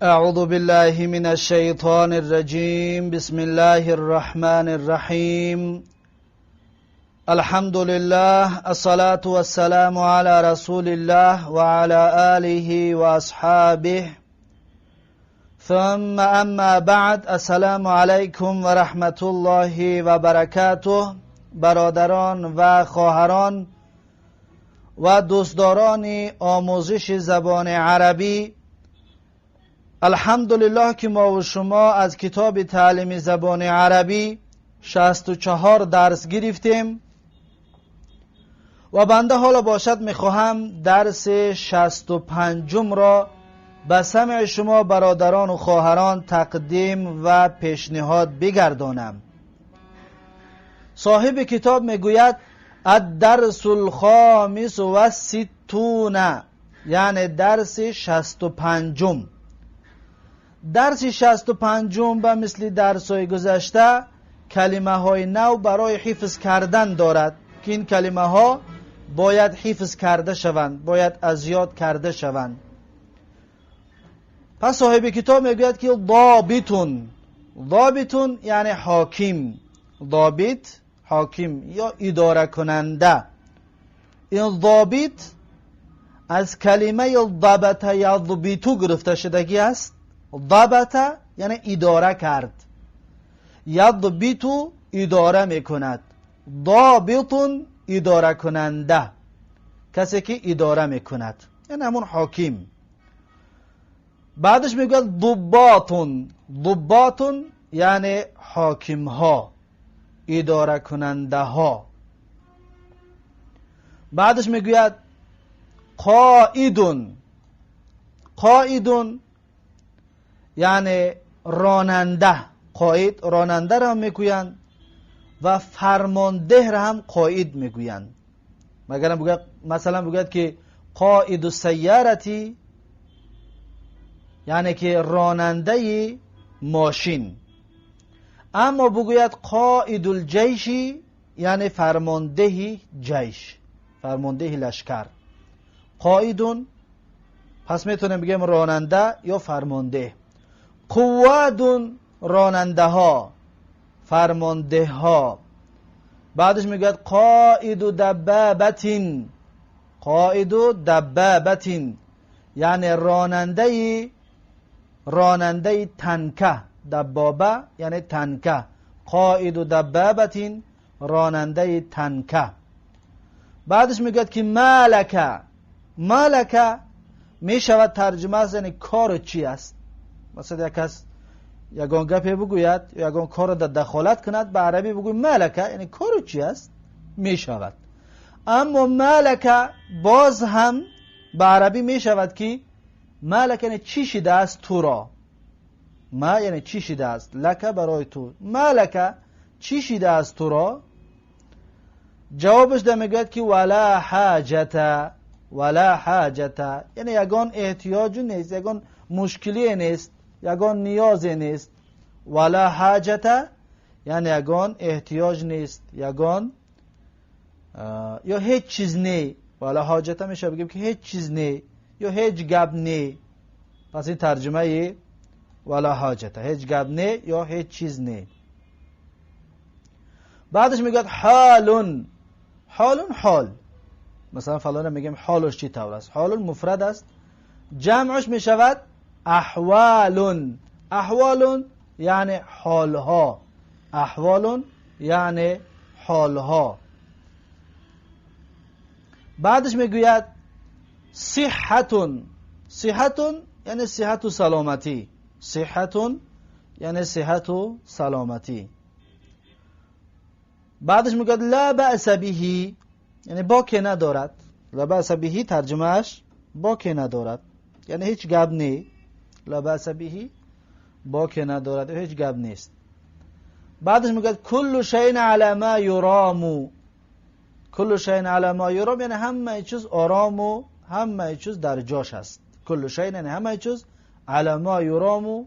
أعوذ بالله من الشيطان الرجيم. بسم الله الرحمن الرحيم. الحمد لله، الصلاة والسلام على رسول الله وعلى آله وأصحابه، ثم أما بعد. السلام علیکم و رحمت الله و برکاته. برادران و خواهران و دوستداران آموزش زبان عربی، الحمدلله که ما و شما از کتاب تعلیم زبان عربی 64 درس گرفتیم و بنده حالا باشد میخواهم درس 65 را به سمع شما برادران و خواهران تقدیم و پیشنهاد بگردانم. صاحب کتاب میگوید الدرس الخامس و ستون، یعنی درس 65. درس 65 به مثل درس‌های گذشته کلمه های نو برای حفظ کردن دارد که این کلمه ها باید حفظ کرده شوند، باید از یاد کرده شوند. پس صاحب کتاب میگوید که ضابطون یعنی حاکم، ضابط حاکم یا اداره کننده. این ضابط از کلمه ضبط یضبط گرفته شدگی است. ضبط یعنی اداره کرد، یضبط اداره میکند، ضابط اداره کننده، کسی که اداره میکند، یعنی همون حاکم. بعدش میگه ضباط یعنی حاکم ها، اداره کننده ها. بعدش میگوید قائد یعنی راننده. قائد راننده را میگویند و فرمانده را هم قائد میگویند. مثلا بگوید که قائد السیارتی یعنی که راننده ماشین، اما بگوید قائد الجیش یعنی فرمانده جیش، فرمانده لشکر. قائدون پس میتونیم بگیم راننده یا فرمانده. قوادون راننده ها، فرمانده ها. بعدش میگوید قائد دبابتین یعنی راننده تنکه. دبابه یعنی تنکه. قائد دبابتین راننده تنکه. بعدش میگوید که مالکه میشود ترجمه از یعنی کار چی است. مثلا یک کس یگان گپی بگوید یا یگان کار را دخالت کند، به عربی بگوید مالکه یعنی کار چی است میشود. اما مالکه باز هم به عربی میشود که مالکه یعنی چی شده است تو را. ما یعنی چی شده است، لکه برای تو، مالکه چی شده است تو را. جوابش ده میگوید که ولا حاجت یعنی یگان احتیاجی نیست، یگان مشکلی نیست، یگان نیازی نیست. ولا حاجت یعنی یگان احتیاج نیست، یگان یا هیچ چیز نه. ولا حاجت میشه بگیم که هیچ چیز نه یا هیچ گپ نه. پس این ترجمه ولا حاجت، هیچ گپ نه یا هیچ چیز نه. بعدش میگه حال. مثلا فلان میگیم حالش چی طور است. حال مفرد است، جمعش میشود احوال یعنی حالها. احوال یعنی حالها. بعدش میگوید صحتون یعنی صحت و سلامتی. صحتون یعنی صحت و سلامتی. بعدش میگوید لا بأس به یعنی باکی ندارد. لا بأس به ترجمهش باکی ندارد یعنی هیچ گپ نه. لا بأس به باکی ندارد، هیچ گپ نیست. بعدش میگه کل شیء علی ما یرام. کل شیء علی ما یرام یعنی همه چیز آرام و همه چیز در جاش است. کل شیء یعنی همه چیز علی ما یرام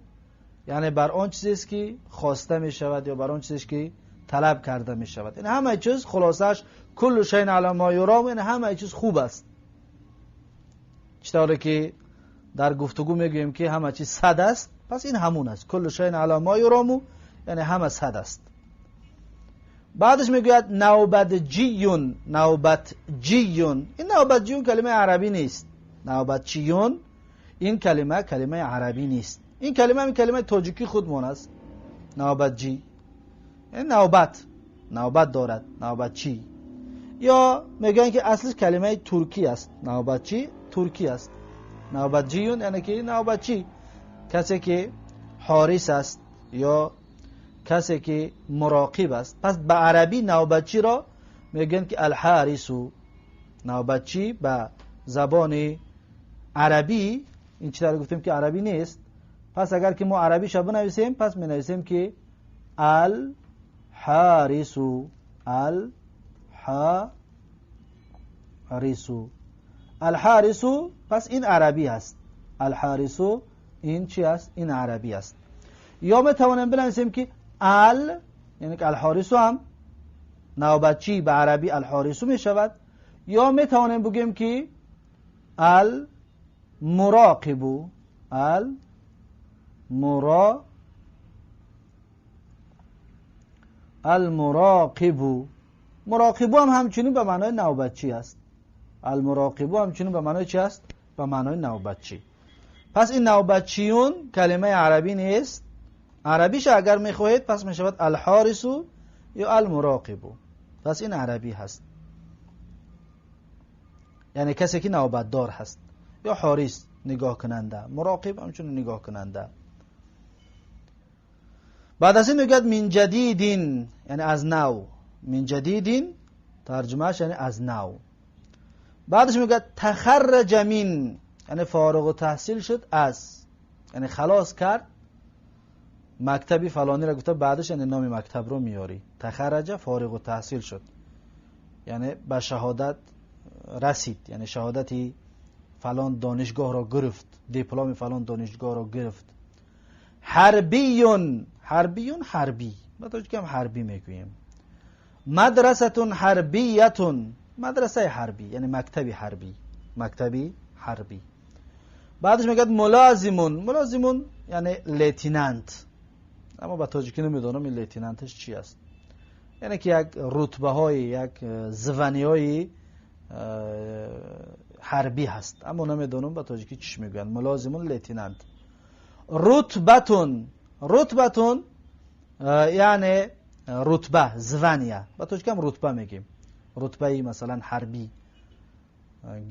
یعنی بر آن چیزی است که خواسته می شود یا بر آن چیزی که طلب کرده می شود. یعنی همه چیز خلاصش کل شیء علی ما یرام یعنی همه چیز خوب است. چطوری که در گفتگو میگوییم که همه چیز 100 است، پس این همون است. کل شیء علی ما یرام، یعنی همه 100 است. بعدش میگوید نوبتجیون. نوبتجیون، این نوبتجیون کلمه عربی نیست. نوبتجیون این کلمه عربی نیست. این کلمه تاجیکی خودمون است. نوبتجی یعنی نوبت دارد، نوبتچی. یا میگن که اصلش کلمه ترکی است. نوبتچی ترکی است. نوبتجیون یعنی که نوبتچی، کسی که حارس است یا کسی که مراقب است. پس به عربی نوبتچی را میگن که الحارسو. نوبتچی به زبان عربی، این چیزا گفتیم که عربی نیست. پس اگر که ما عربی شو بنویسیم، پس می نویسیم که الحارسو. الحارسو. الحارسو، پس این عربی است. الحارسو این چی است؟ این عربی است. یا می توانیم بنویسیم که یعنی که الحارسو هم نوبتچی به عربی الحارسو می شود. یا می توانیم بگیم که المراقبو. المراقبو. مراقبو هم همچنین به معنای نوبتچی است. المراقبو همچنین به معنای چی است؟ به معنای نوبتچی. پس این نوبتچیون کلمه عربی نیست. عربیش اگر میخواهید پس میشود الحارسو یا المراقبو. پس این عربی هست، یعنی کسی که نوبتدار هست. یا حارس نگاه کننده، مراقب همچنین نگاه کننده. بعد از این میگوید من جدیدین، یعنی از نو. من جدیدین ترجمهش یعنی از نو. بعدش میگوید تخرج من، یعنی فارغ التحصیل شد از، یعنی خلاص کرد مکتبی فلانی را گفته، بعدش یعنی نام مکتب رو میاری. تخرج فارغ التحصیل شد، یعنی به شهادت رسید، یعنی شهادتی فلان دانشگاه را گرفت، دیپلم فلان دانشگاه را گرفت. حربیون. حربیون حربی، ما تو کم حربی میگوییم. مدرسه حربیتون. مدرسه حربی یعنی مکتبی حربی. مکتبی حربی. بعدش میگه ملازمون. ملازمون یعنی لیتینانت، اما با تاجیکی نمیدونم این لیتینانتش چی است. یعنی که یک رتبه های، یک زبانی های حربی هست، اما نمیدونم با تاجیکی چیش میگن. ملازمون لیتینانت. رتبتون. رتبتون یعنی رتبه، زوانیه. با تاجیکی هم رتبه میگیم. رتبه مثلا حربی،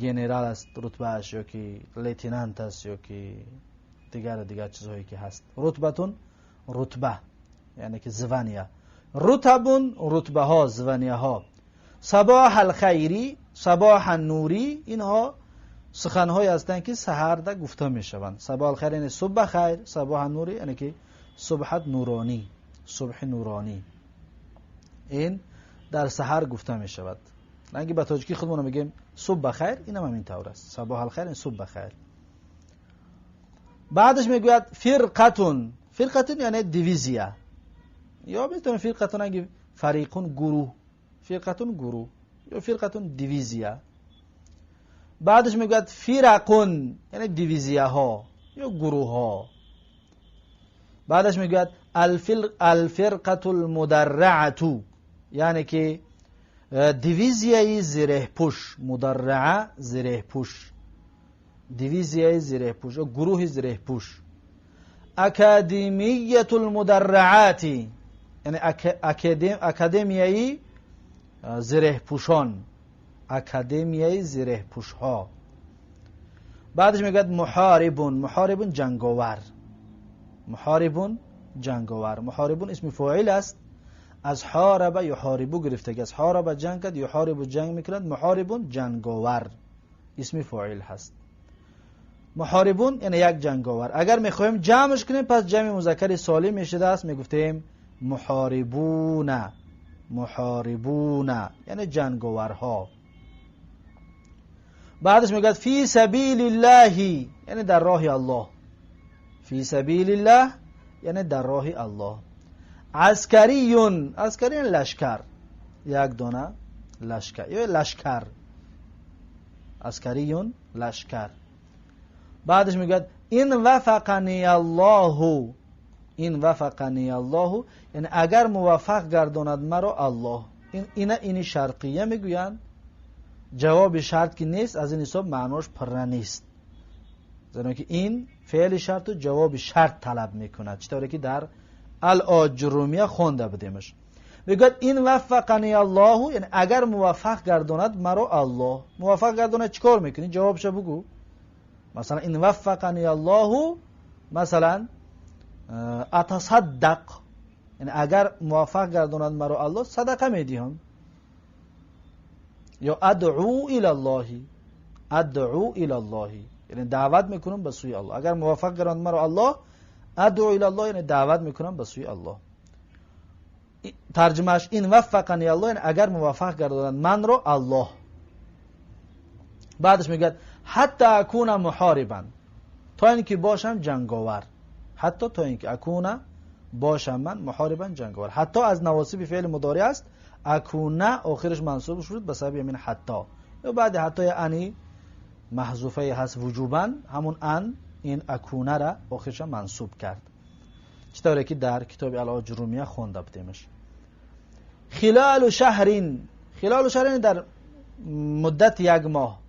گنرال است رتبهش، یا که لیتینانت است، یا که دیگر چیزهایی که هست. رتبتون رتبه یعنی که زوانیه. رتبون رتبه ها، زوانیه ها. صباح الخیری، صباح النوری، اینها سخن‌هایی هستند که سحر ده گفته میشوند. صباح الخیر یعنی صبح خیر، صباح النوری یعنی که صبحت نورانی، صبح نورانی. این در سحر گفته میشود. اگه به تاجیکی خودمون میگیم صبح خیر، اینم همین طور است. صباح الخیر این صبح خیر. بعدش میگوید فرقتون. فرقتون یعنی دیویزیا، یا میتونه فرقتون اگه فریقون گروه، فرقتون گروه، یا فرقتون دیویزیا. بعدش میگوید فرقون یعنی دیویزیا ها یا گروه ها. بعدش میگوید الفرقه المدرعه، یعنی که دیویزیای زره پوش. مدرعه زره پوش، دیویزیای زره پوش یا گروه زره پوش. اکادمیه المدرعات یعنی اکادمیای زره پوشان، اکادمیای زره پوش ها. بعدش میگه محاربون. محاربون جنگاور. محاربون جنگاور. محاربون اسم فاعل است، از حارب یحاربو گرفته، که از حارب جنگ کرد، یحاربو جنگ میکند. محاربون جنگاور اسم فاعل هست. محاربون یعنی یک جنگاور. اگر میخوایم جمعش کنیم پس جمع مذکر سالم میشده است، میگفتیم محاربون. محاربون یعنی جنگاورها. بعدش میگه فی سبیل الله یعنی در راه الله. فی سبیل الله یعنی در راه الله. عسکریون. عسکری یعنی لشکر، یک دانه لشکر یا لشکر. عسکریون لشکر. بعدش میگه این وفقنی الله، این وفقنی الله یعنی اگر موفق گرداند مرا الله. این شرطیه میگویند، جواب شرط که نیست از این حساب معناش پر نیست، زیرا که این فعل شرط و جواب شرط طلب میکند، چطوری که در الاجرومیه خونده بودیمش. میگه این وفقنی الله یعنی اگر موفق گرداند مرا الله. موفق گرداند چیکار میکنی؟ جوابش بگو. مثلا این وفقنی الله، مثلا اتصدق یعنی اگر موفق گرداند مرا الله صدقه میدهم. یا ادعو الی الله، ادعو الی الله یعنی دعوت میکنم به سوی الله. اگر موفق گرداند مرا الله، ادعو الی الله یعنی دعوت میکنم به سوی الله. ترجمهش این وفقنی الله یعنی اگر موفق گرداند من رو الله. بعدش میگه حتی اکون محاربا، تا اینکه باشم جنگاور. حتی تا اینکه اکون باشم من محاربا جنگاور. حتی از نواصب فعل مضارع است، اکون آخرش منصوب شد به سبب همین حتی. یا بعد حتی انی محذوفه هست وجوبا، همون ان این اکونه را آخرش منصوب کرد، چطوری که در کتاب الاجرومیه خونده بودیمش. خلال شهرین، خلال شهرین در مدت یک ماه.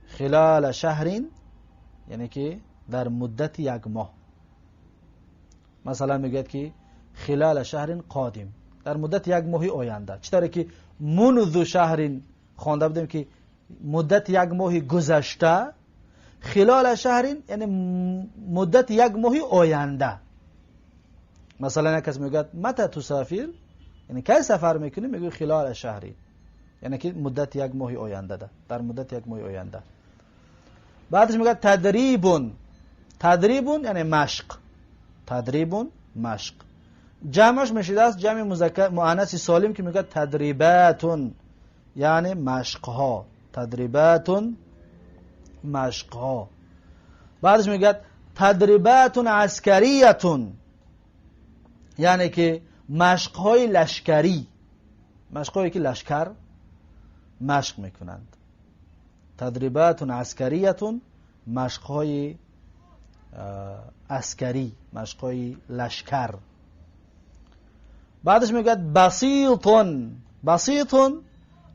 خلال شهرین یعنی که در مدت یک ماه. مثلا میگه که خلال شهرین قادم، در مدت یک ماهی آینده. چطوری که منذ شهرین خوانده بودیم که مدت یک ماهی گذشته. خلال شهرین یعنی مدت یک ماهی آینده. مثلا یک کس میگه متى تسافر یعنی کی سفر میکنی، میگه خلال شهری یعنی که مدت یک ماهی آینده ده، در مدت یک ماهی آینده. بعدش میگه تدریبون، تدریبون یعنی مشق، تدریبون مشق. جمعش میشه است جمع مذکر مؤنث سالم که میگه تدریباتون یعنی مشق ها، تدریباتون مشق ها. بعدش میگه تدریباتون عسکریتون یعنی که مشق های لشکری، مشق هایی که لشکر مشق میکنند. تدریباتون عسکریتون مشق های عسکری، مشق های لشکر. بعدش میگه بسیطون، بسیطون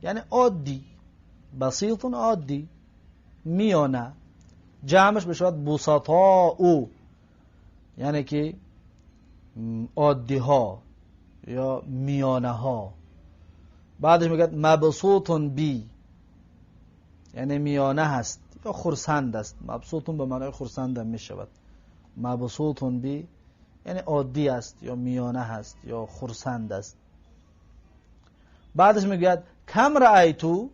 یعنی عادی، بسیطون عادی میانه. جمعش بشود بسطاء یعنی که عادی ها یا میانه ها. بعدش میگه مبسوطون بی یعنی میانه هست یا خرسند است. مبسوطون به معنای خرسند می شود. مبسوطون بی یعنی عادی است یا میانه هست یا خرسند است. بعدش میگه کم رأیتو،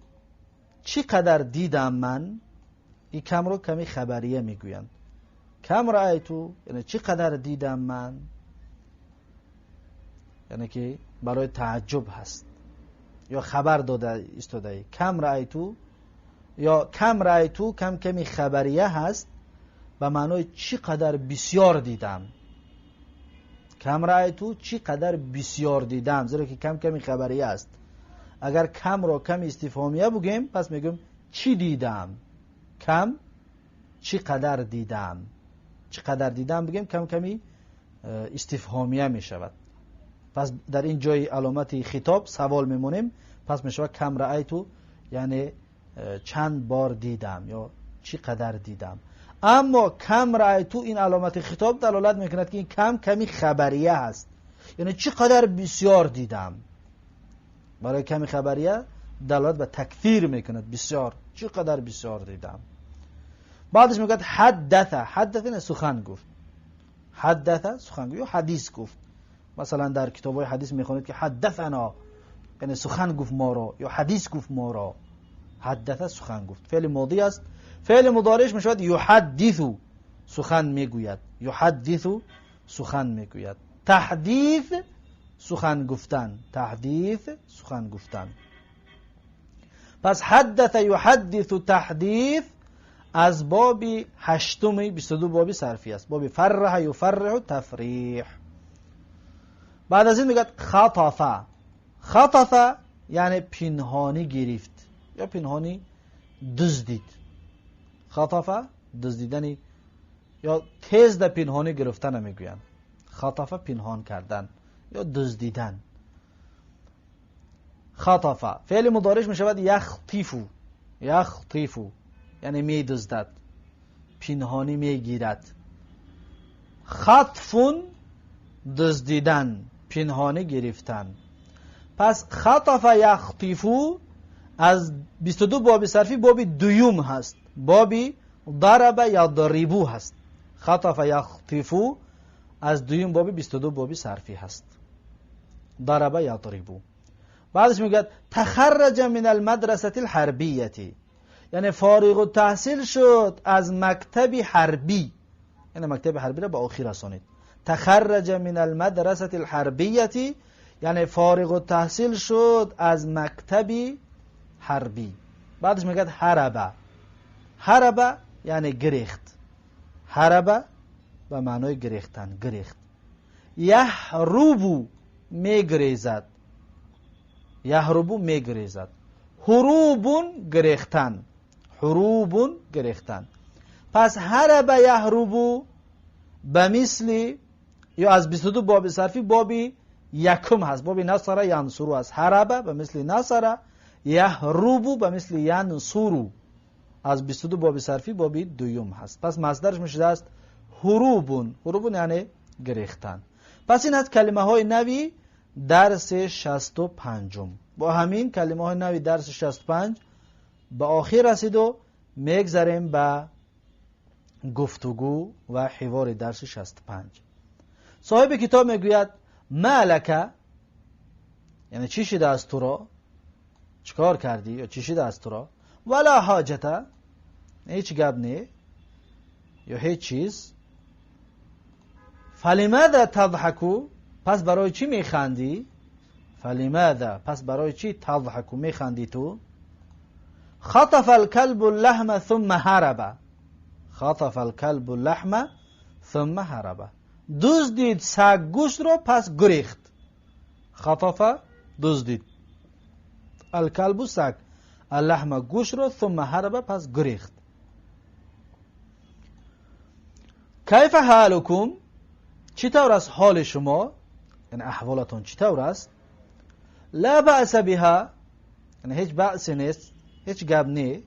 چی قدر دیدم من. این کم رو کمی خبریه میگویند. کم رأیتو یعنی چی قدر دیدم من، یعنی که برای تعجب هست یا خبر داده استاده. کم رأیتو یا کم رأیتو کم کمی خبریه هست به معنای چی قدر بسیار دیدم. کم رأیتو چی قدر بسیار دیدم، زیرا که کم کمی خبریه است. اگر کم را کم استفهامیه بگیم پس میگیم چی دیدم. کم چی قدر دیدم، چی قدر دیدم بگیم کم کمی استفهامیه می شود. پس در این جای علامت خطاب سوال میمونیم، پس می شود کم رأیتو یعنی چند بار دیدم یا چی قدر دیدم. اما کم رأیتو این علامت خطاب دلالت میکند که این کم کمی خبریه هست، یعنی چی قدر بسیار دیدم. برای کمی خبریه دلالت به تکثیر میکند، بسیار، چی قدر بسیار دیدم. بعدش میگه حدث، حدث یعنی سخن گفت. حدث سخن گفت یا حدیث گفت. مثلا در کتاب‌های حدیث میخونید که حدثنا یعنی سخن گفت ما را یا حدیث گفت ما را. حدث سخن گفت فعل ماضی است. فعل مضارعش میشود یحدثو سخن میگوید، یحدثو سخن میگوید. تحدیث سخن گفتن، تحدیث سخن گفتن. پس حدث یحدث تحدیث از باب 8 22 باب صرفی است. باب فرح یفرح تفریح. بعد از این میگه خطف، خطف یعنی پنهانی گرفت یا پنهانی دزدید. خطف دزدیدنی یا تیز در پنهانی گرفتن میگویند. خطفه پنهان کردن یا دزدیدن. خطفه فعل مضارع می شود یخطیفو. یخطیفو یعنی می دزدد، پنهانی می گیرد. خطفون دزدیدن، پنهانی گرفتن. پس خطف یخطیفو از 22 باب صرفی باب دویم هست. بابی ضرب یا ضریبو هست. خطف یخطیفو از دویم بابی 22 بابی صرفی هست. ضرب یا ضریبو. بعدش میگه تخرج من المدرسه الحربیه، یعنی فارغ التحصیل شد از مکتب حربی. یعنی مکتب حربی را به آخر رسانید. تخرج من المدرسه الحربیه یعنی فارغ التحصیل شد از مکتب حربی. بعدش میگه هربه. هربه یعنی گریخت. هربه به معنای گریختن، گریخت. یهربو میگریزد. یهربو میگریزد. هروبون گریختن. هروبون گریختن. پس هرب یهربو به مثل یا از 22 باب صرفی بابی یکم هست. بابی نصر ینصرو هست. هرب به مثل نصر، یهربو به مثل ینصرو از 22 باب صرفی بابی دویم هست. پس مصدرش میشه است هروبون. هروبون یعنی گریختن. پس این از کلمه های نوی درس 65. با همین کلمه های نوی درس 65 به آخر رسید و میگذاریم به گفتگو و حوار درس 65. صاحب کتاب میگوید مالک، یعنی چی شده از تو را، چیکار کردی یا چی شده از تو را. ولا حاجت، هیچ گپ نه یا هیچ چیز. فلماذا تضحکو، پس برای چی میخندی. فلماذا پس برای چی تضحکو میخندی تو. خطف الكلب اللحم ثم هرب. خطف الكلب اللحم ثم هرب. دزدید سگ گوشت رو پس گریخت. خطف دزدید، الکلب سگ، اللحم گوشت رو، ثم هرب پس گریخت. کیف حالکم، چطور است حال شما، یعنی احوالتون چطور است. لا بأس بها، یعنی هیچ بأس نیست، هیچ گپ نه.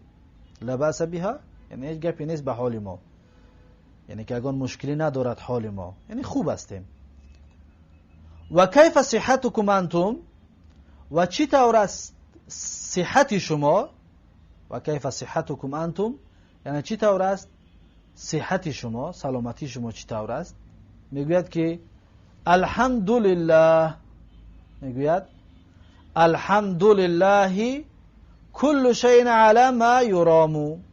لا بأس بها یعنی هیچ گپی نیست به حال ما، یعنی که اگر مشکلی ندارد حال ما، یعنی خوب هستیم. و کیف صحتکم انتم، و چطور است صحت شما. و کیف صحتکم انتم یعنی چطور است صحت شما، سلامتی شما چطور است. میگوید که الحمدلله، میگوید الحمدلله كل شيء على ما يرام.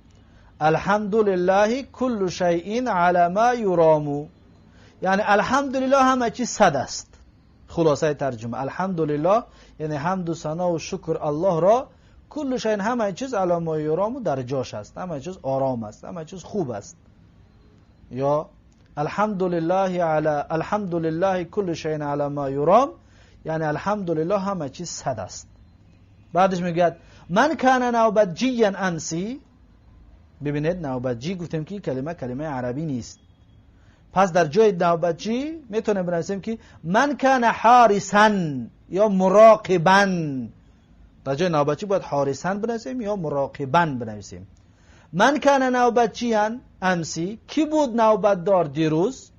الحمدلله كل شيء على ما يرام یعنی الحمدلله همه چیز صد است. خلاصه ترجمه الحمدلله یعنی حمد و ثنا و شکر الله را، کل شیء همه چیز علی ما یرام در جاش است، همه چیز آرام است، همه چیز خوب است. یا الحمدلله كل شيء على ما يرام یعنی الحمدلله همه چیز صد است. بعدش میگه من کان نوبتجیا انسی. ببینید نوبتجی گفتیم که کلمه عربی نیست. پس در جای نوبتجی میتونه بنویسیم که من کان حارسا یا مراقبا. در جای نوبتجی باید حارسا بنویسیم یا مراقبا بنویسیم. من کان نوبتجیا امسی، کی بود نوبت دار دیروز.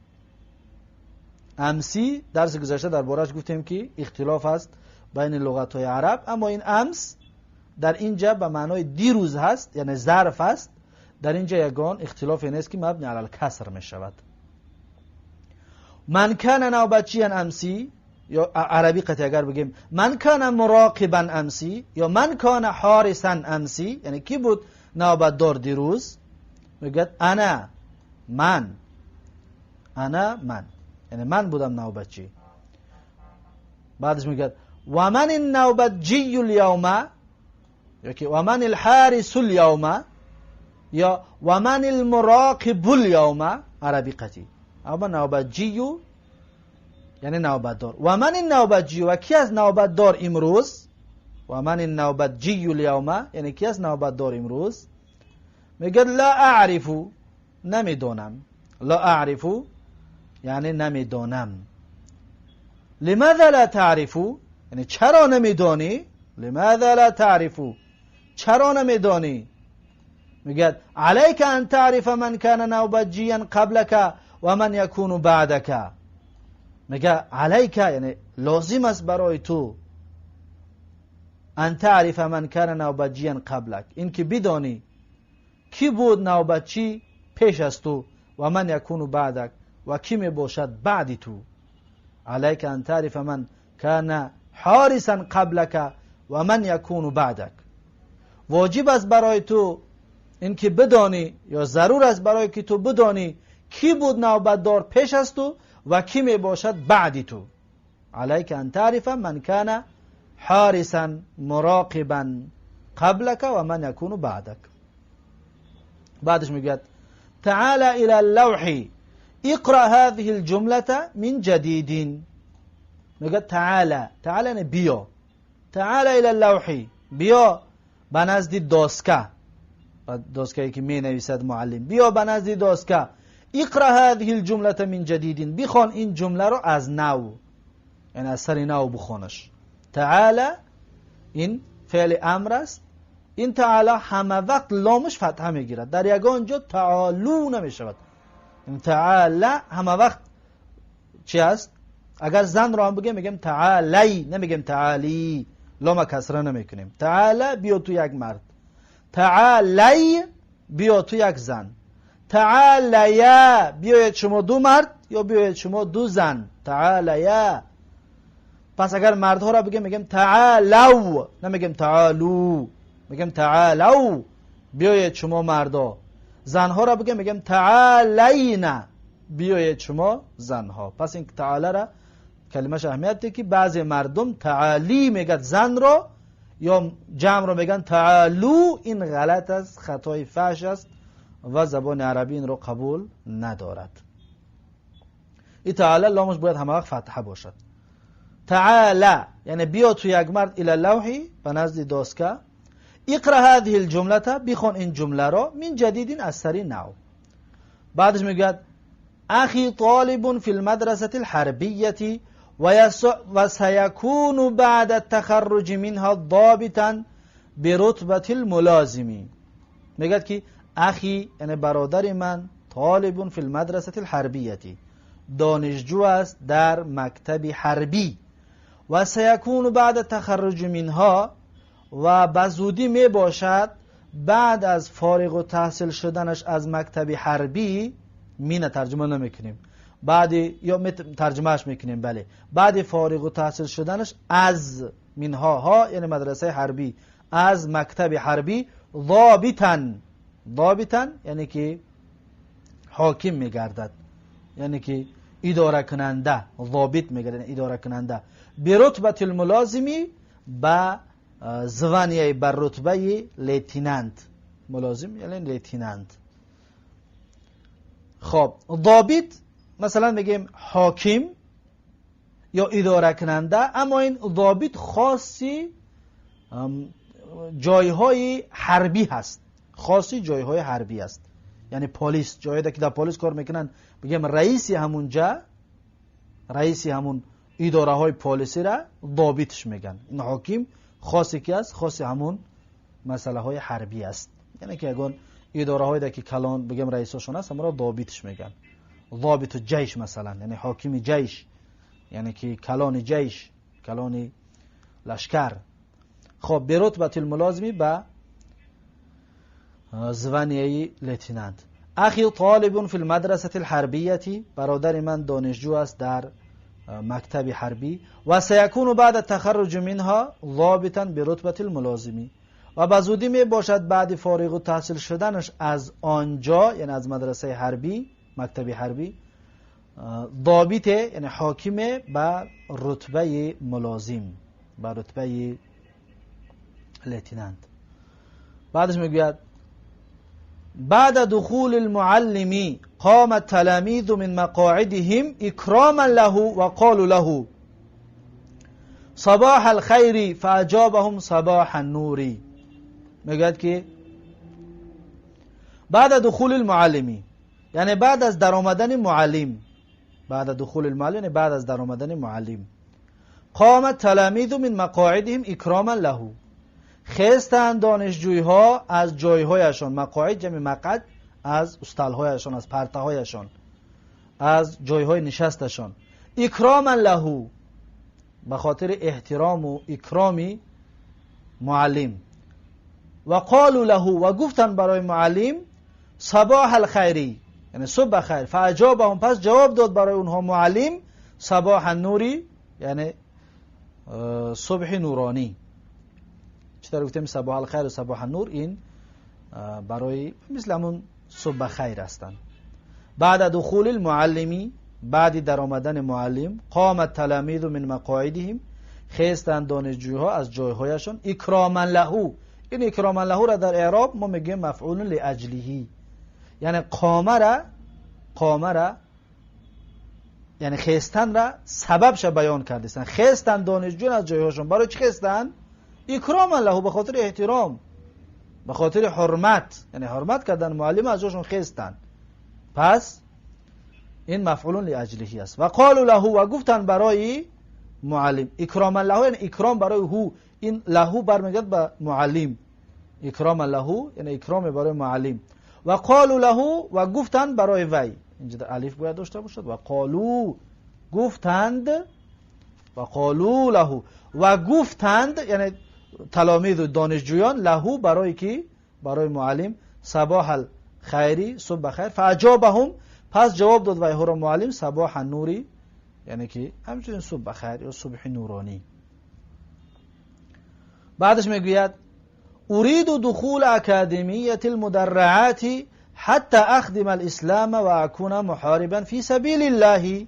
امسی درس گذشته دربارش گفتیم که اختلاف است بین لغت های عرب، اما این امس در اینجا به معنای دیروز هست، یعنی ظرف است. در اینجا یگان اختلاف این است که مبنی علی الکسر می شود. من کان نوبتجیا امسی، یا عربی قطعی اگر بگیم من کان مراقبا امسی یا من کان حارسا امسی، یعنی کی بود نوبت دار دیروز. میگه انا من یعنی من بودم نوبتچی. بعدش میگه و من النوبتجی اليوم، یا که و من الحارس اليوم، یا و من المراقب اليوم عربی قطعی. اما نوبتجی یعنی نوبت دار. و من النوبتجی، و کی از نوبت دار امروز. و من النوبتجی اليوم یعنی کی از نوبت دار امروز. میگه لا اعرفو، نمیدونم. لا اعرف یعنی نمیدونم. لماذا لا تعرف یعنی چرا نمیدونی. لماذا لا تعرف چرا نمیدونی. میگه عليك ان تعرف من كان نوبجيا قبلك و من يكون بعدك. میگه عليك یعنی لازم است برای تو ان تعرف من كان نوبجيا قبلك، این که بدانی کی بود نوبتچی پیش از تو و من يكون بعدك و کی می باشد بعد تو. عليك ان تعرف من كان حارسا قبلك و من يكون بعدك. واجب است برای تو این که بدانی یا ضرور است برای که تو بدانی کی بود نوبتدار پیش از تو و کی می باشد بعد تو. عليك ان تعرف من كان حارسا مراقبا قبلك و من يكون بعدك. بعدش میگه تعال الى اللوح اقرأ هذه الجملة من جديد. میگه تعال یعنی بیا. تعال الى اللوح بیا به نزد داسکه، داسکه‌ای که می نویسد معلم. بیا به نزد داسکه. اقرأ هذه الجملة من جديد، بخوان این جمله رو از نو، یعنی از سر نو بخونش. تعال این فعل امر است. این تعال همه وقت لامش فتحه میگیرد، در یگان جا تعالو نمیشود. این تعال همه وقت چی است؟ اگر زن رو هم بگیم میگیم تعالی، نمیگیم تعالی، لام کسره نمیکنیم. تعال بیا تو یک مرد، تعالی بیا تو یک زن، تعالیا بیاید شما دو مرد یا بیاید شما دو زن. تعالیا. پس اگر مردها را بگیم میگیم تعالو، نمیگیم تعالو، میگیم تعالو بیاید شما مردا. زنها را بگیم میگیم تعالینا بیاید شما زنها. پس این تعالی را کلمش اهمیت ده که بعضی مردم تعالی میگن زن را یا جمع را میگن تعالو. این غلط است، خطای فحش است و زبان عربی این را قبول ندارد. این تعالی لامش باید همه وقت فتحه باشد. تعالی یعنی بیا تو یک مرد الى اللوحی به نزد داسکه. اقرأ هذه الجمله بخون این جمله را من جدید از سری نو. بعدش میگه اخی طالب فی المدرسه الحربیه و سیکون بعد التخرج منها ضابطا برتبه الملازمی. میگه که اخی یعنی برادر من طالب فی المدرسه الحربیه دانشجو است در مکتب حربی. و سیکون بعد التخرج منها و بزودی می باشد بعد از فارغ و تحصیل شدنش از مکتب حربی. مینه ترجمه نمیکنیم، بعد یا ترجمهش میکنیم بله. بعد فارغ و تحصیل شدنش از منها ها یعنی مدرسه حربی از مکتب حربی ضابطا یعنی که حاکم میگردد، یعنی که اداره کننده. ضابط میگردد اداره کننده. برتبه الملازمی با زوانیه بر رتبه لیتینانت. ملازم یعنی لیتینانت. خب ضابط مثلا میگیم حاکم یا اداره کننده، اما این ضابط خاصی جایهای حربی هست، خاصی جایهای حربی است. یعنی پلیس، جایی که در پلیس کار میکنن بگیم رئیسی همونجا، رئیسی همون اداره های پلیسی را ضابطش میگن. این حاکم خاصی که است، خاصی همون مسئله های حربی است. یعنی که اگر اداره های که کلان بگیم رئیسشون است، همون را ضابطش میگن. ضابط جیش مثلا یعنی حاکم جیش، یعنی که کلان جیش، کلان لشکر. خب برتبه الملازمی با زوانیه لیتینانت. اخی طالب فی المدرسه الحربیه برادر من دانشجو است در مکتب حربی. و سیکون بعد التخرج منها ضابطا برتبه الملازمی و بزودی می باشد بعد فارغ و تحصیل شدنش از آنجا یعنی از مدرسه حربی، مکتب حربی، ضابطه یعنی حاکمه با رتبه ملازم، با رتبه لیتینانت. بعدش میگوید بعد دخول المعلم قام التلاميذ من مقاعدهم اكراما له وقالوا له صباح الخير فاجابهم صباح النور. میگوید که بعد دخول المعلمی یعنی بعد از در آمدن معلم، بعد دخول المعلم یعنی بعد از در آمدن معلم. قام التلاميذ من مقاعدهم اکراما له، خستند دانشجویها از جایهایشان. مقاعد جمع مقعد، از استالهایشان، از پرتهایشان، از جایهای نشستشان. اکراما له، به خاطر احترام و اکرامی معلم. و قالوا له، و گفتن برای معلم صباح الخیری، یعنی صبح خیر. فاجابهم، پس جواب داد برای اونها معلم صباح النوری، یعنی صبح نورانی. چطور گفتیم صباح الخیر و صباح النور، این برای مثل همون صبح خیر هستند. بعد دخول المعلمی، بعد در آمدن معلم. قام التلاميذ من مقاعدهم، خستند دانشجوها از جایهایشان. اکراما له، این اکراما له را در اعراب ما میگیم مفعول لاجله، یعنی قام را یعنی خستن را سببش بیان کردن. خستن دانشجویان از جایهاشون. برای چی خستن؟ اکراما له، به خاطر احترام، به خاطر حرمت، یعنی حرمت کردن معلم، از جایشون خستن. پس این مفعول لاجله است. و قالوا له، و گفتن برای معلم. اکراما له یعنی اکرام برای هو، این له برمیگرده به معلم. اکراما له یعنی اکرام برای معلم. و قالوا له، و گفتند برای وی. اینجا در الف باید داشته باشد. و قالوا، گفتند. و قالوا له، و گفتند یعنی تلامید و دانشجویان، له برای کی؟ برای معلم. صباح الخیری، صبح خیر. فاجابهم، پس جواب داد وی ها را معلم صباح النوری، یعنی که همچنین صبح خیر یا صبح نورانی. بعدش میگوید اريد دخول اکادمیة المدرعات حتى اخدم الاسلام و اكون محاربا فی سبیل الله.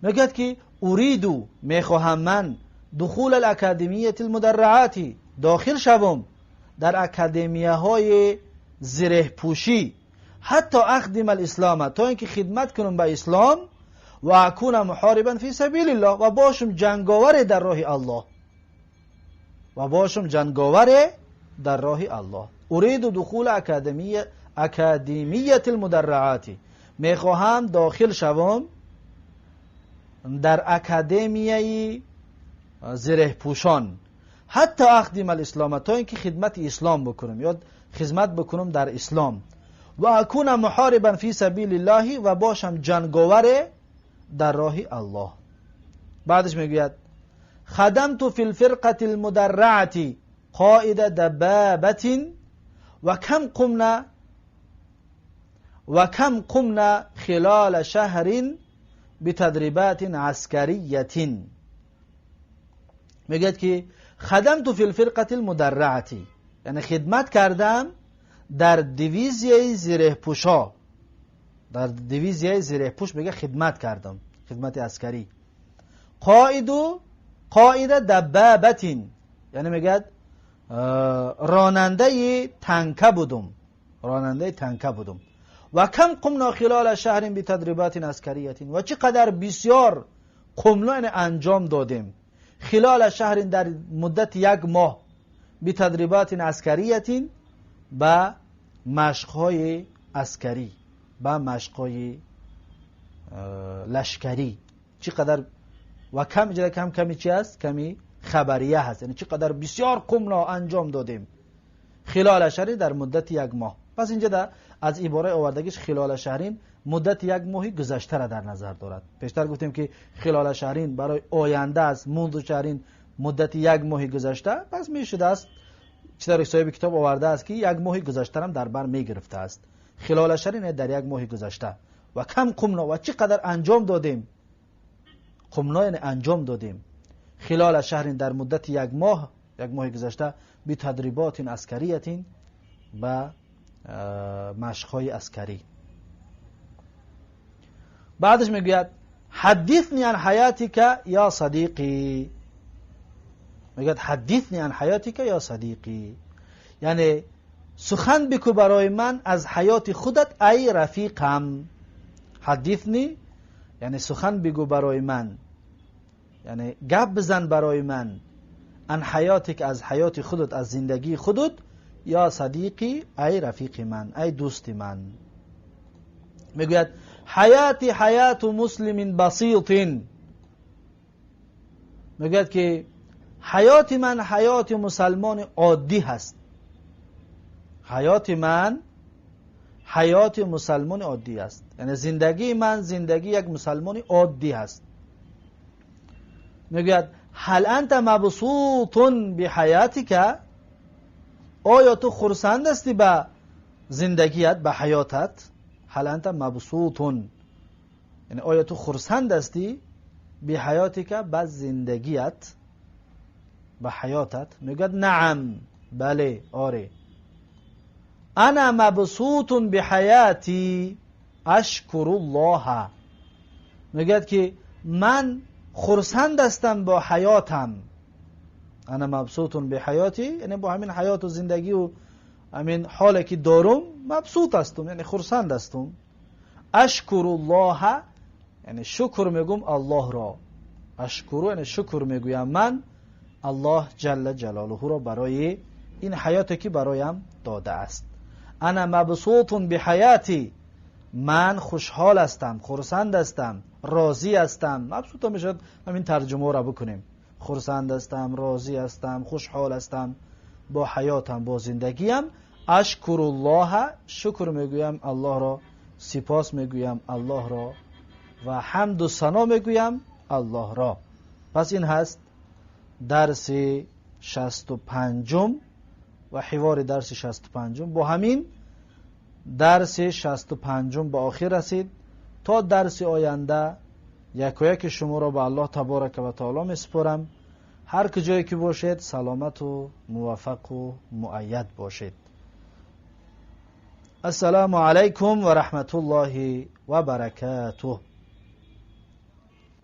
میگوید که اريد، میخواهم من، دخول الاکادمیة المدرعات، داخل شوم در اکادمیه های زره پوشی. حتی اخدم الاسلام، تا اینکه خدمت کنم به اسلام. و اكون محاربا فی سبیل الله، و باشم جنگاور در راه الله. و باشم جنگاور در راه الله. اريد دخول اکادمیة المدرعات، میخواهم داخل شوم در اکادمیه زره پوشان. حتی اخدم الاسلام، تا اینکه خدمت اسلام بکنم یا خدمت بکنم در اسلام. و اكون محاربا فی سبیل الله، و باشم جنگاور در راه الله. بعدش میگوید خدمت فی الفرقة المدرعة قائد دبابة و کم قمنا خلال شهر بتدریبات عسکریة. میگوید که خدمت فی الفرقة المدرعة، یعنی خدمت کردم در دیویزیه زره پوشا. در دیویزیه زره پوش میگه خدمت کردم، خدمت عسکری. قائد دبابت، یعنی میگه راننده تانکه بودم، راننده تانکه بودم. و کم قمنا خلال شهر بتدریبات عسکریة، و چقدر بسیار قمنا یعنی انجام دادیم. خلال شهر در مدت 1 ماه، بتدریبات عسکریة با مشق‌های عسکری، با مشق‌های لشکری. چقدر و کمی چی است؟ کمی خبریه هست، یعنی چقدر بسیار قمنا انجام دادیم. خلال شهرین در مدت 1 ماه. پس اینجا از عباره آوردگیش خلال شهرین مدت 1 ماهی گذشته را در نظر دارد. پیشتر گفتیم که خلال شهرین برای آینده است، منذ شهرین مدت 1 ماهی گذشته. پس میشد است چطور صاحب کتاب آورده است که 1 ماهی گذشته هم در بر میگرفته است. خلال شهرین در 1 ماهی گذشته. و کم قمنا، و چقدر انجام دادیم. قمنا یعنی انجام دادیم. خلال شهرین در مدت 1 ماه، 1 ماهی گذشته، بی تدریبات عسکریة، با مشق‌های عسکری. بعدش میگوید حدثنی عن حیاتک یا صدیقی. میگوید حدثنی عن حیاتک یا صدیقی، یعنی سخن بگو برای من از حیات خودت ای رفیقم. حدثنی یعنی سخن بگو برای من، یعنی گپ بزن برای من. عن حیاتک از حیات خودت، از زندگی خودت. یا صدیقی ای رفیق من، ای دوست من. میگوید حیاتی حیات مسلم بسیط، میگوید که حیات من حیات مسلمان عادی هست. حیات من حیات مسلمان عادی است، یعنی زندگی من زندگی یک مسلمان عادی هست. میگوید هل انت مبسوط بحیاتک، آیا تو خرسند هستی به زندگیت، به حیاتت؟ هل انت مبسوط، یعنی آیا تو خرسند هستی بحیاتک، به زندگیت، به حیاتت؟ میگوید نعم، بله، آره. انا مبسوط بحیاتی اشکر الله، میگوید که من خرسند هستم با حیاتم. انا مبسوط بحیاتی، یعنی با همین حیات و زندگی و همین حالی که دارم مبسوط هستم، یعنی خرسند هستم. اشکر الله، یعنی شکر میگم الله را. اشکر یعنی شکر میگویم من الله جل جلاله را برای این حیاتی که برایم داده است. انا مبسوط بحیاتی، من خوشحال هستم، خرسند هستم، راضی هستم. مبسوط میشد همین ترجمه را بکنیم. خرسند هستم، راضی هستم، خوشحال هستم با حیاتم، با زندگیم. اشکر الله، شکر میگویم الله را، سپاس میگویم الله را و حمد و ثنا میگویم الله را. پس این هست درس 65 و حوار درس 65. با همین درس 65 به آخر رسید. تا درس آینده یک و یک شما را به الله تبارک و تعالی میسپارم. هر کجایی که باشید سلامت و موفق و مؤید باشید. السلام علیکم و رحمت الله و برکاته.